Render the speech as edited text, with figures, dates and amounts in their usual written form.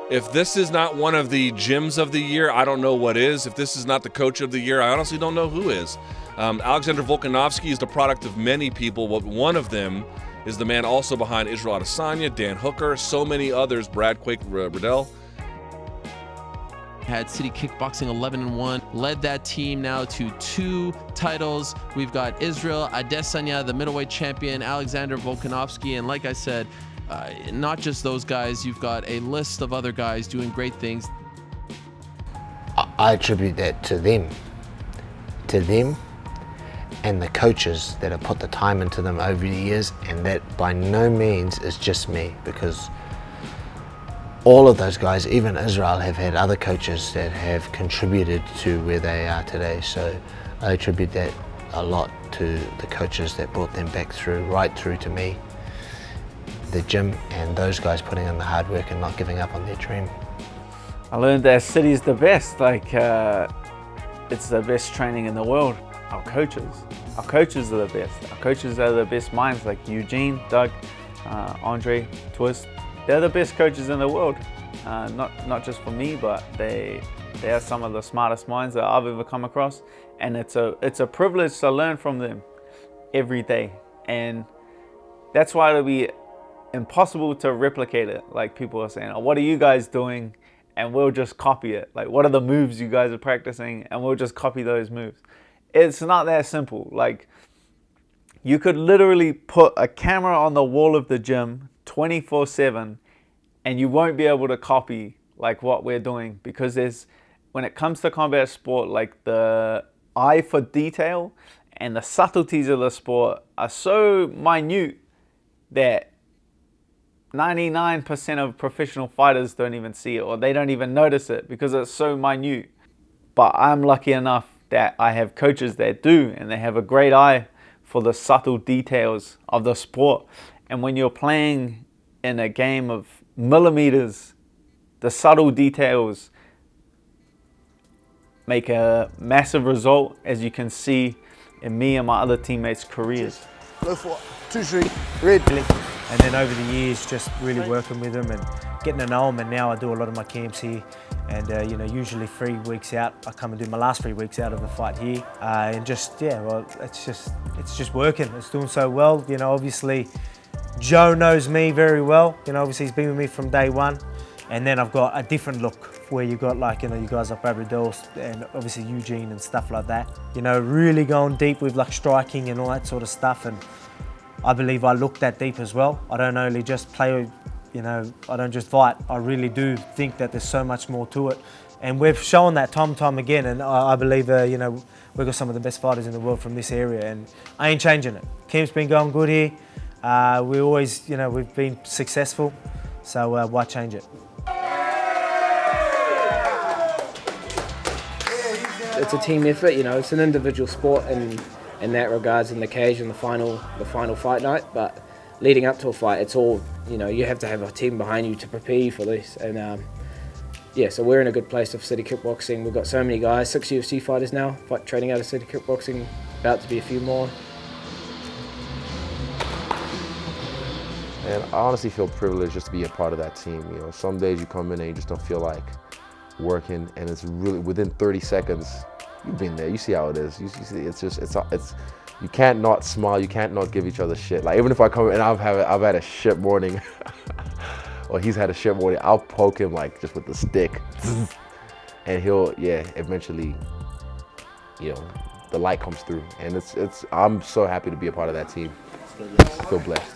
If this is not one of the gyms of the year, I don't know what is. If this is not the coach of the year, I honestly don't know who is. Alexander Volkanovski is the product of many people. One of them is the man also behind Israel Adesanya, Dan Hooker, so many others, Brad Quake Riddell. Had City Kickboxing 11-1, led that team now to 2 titles. We've got Israel Adesanya, the middleweight champion, Alexander Volkanovski, and like I said, not just those guys, you've got a list of other guys doing great things. I attribute that to them and the coaches that have put the time into them over the years, and that by no means is just me, because all of those guys, even Israel, have had other coaches that have contributed to where they are today. So I attribute that a lot to the coaches that brought them back through, right through to me, the gym, and those guys putting in the hard work and not giving up on their dream. I learned that City's the best, it's the best training in the world. Our coaches are the best. Our coaches are the best minds, like Eugene, Doug, Andre, Twist. They're the best coaches in the world. Not just for me, but they are some of the smartest minds that I've ever come across. And it's a privilege to learn from them every day. And that's why it'll be impossible to replicate it. Like people are saying, oh, what are you guys doing? And we'll just copy it. Like, what are the moves you guys are practicing? And we'll just copy those moves. It's not that simple. Like, you could literally put a camera on the wall of the gym 24/7 and you won't be able to copy like what we're doing, because when it comes to combat sport, like the eye for detail and the subtleties of the sport are so minute that 99% of professional fighters don't even see it, or they don't even notice it because it's so minute. But I'm lucky enough that I have coaches that do, and they have a great eye for the subtle details of the sport. And when you're playing in a game of millimeters, the subtle details make a massive result, as you can see in me and my other teammates' careers. Go for it. 2, 3, red. And then over the years, just really working with them and getting to know them. And now I do a lot of my camps here. And usually 3 weeks out, I come and do my last 3 weeks out of the fight here. And just, yeah, well, it's just working. It's doing so well. Obviously, Joe knows me very well. Obviously he's been with me from day one. And then I've got a different look where you've got you guys like Abradell and obviously Eugene and stuff like that. Really going deep with like striking and all that sort of stuff. And I believe I look that deep as well. I don't only just play, I don't just fight. I really do think that there's so much more to it. And we've shown that time and time again. And I believe, we've got some of the best fighters in the world from this area. And I ain't changing it. Camp's been going good here. We always, we've been successful. So why change it? It's a team effort, it's an individual sport in that regards in the cage and the final fight night, but leading up to a fight, it's all, you have to have a team behind you to prepare you for this. And so we're in a good place with City Kickboxing. We've got so many guys, 6 UFC fighters now, training out of City Kickboxing, about to be a few more. And I honestly feel privileged just to be a part of that team. Some days you come in and you just don't feel like working, and it's really within 30 seconds. You've been there. You see how it is. You see, it's. You can't not smile. You can't not give each other shit. Like even if I come in and I've had a shit morning, or he's had a shit morning, I'll poke him like just with the stick, and he'll eventually, the light comes through, and it's. I'm so happy to be a part of that team. I feel blessed.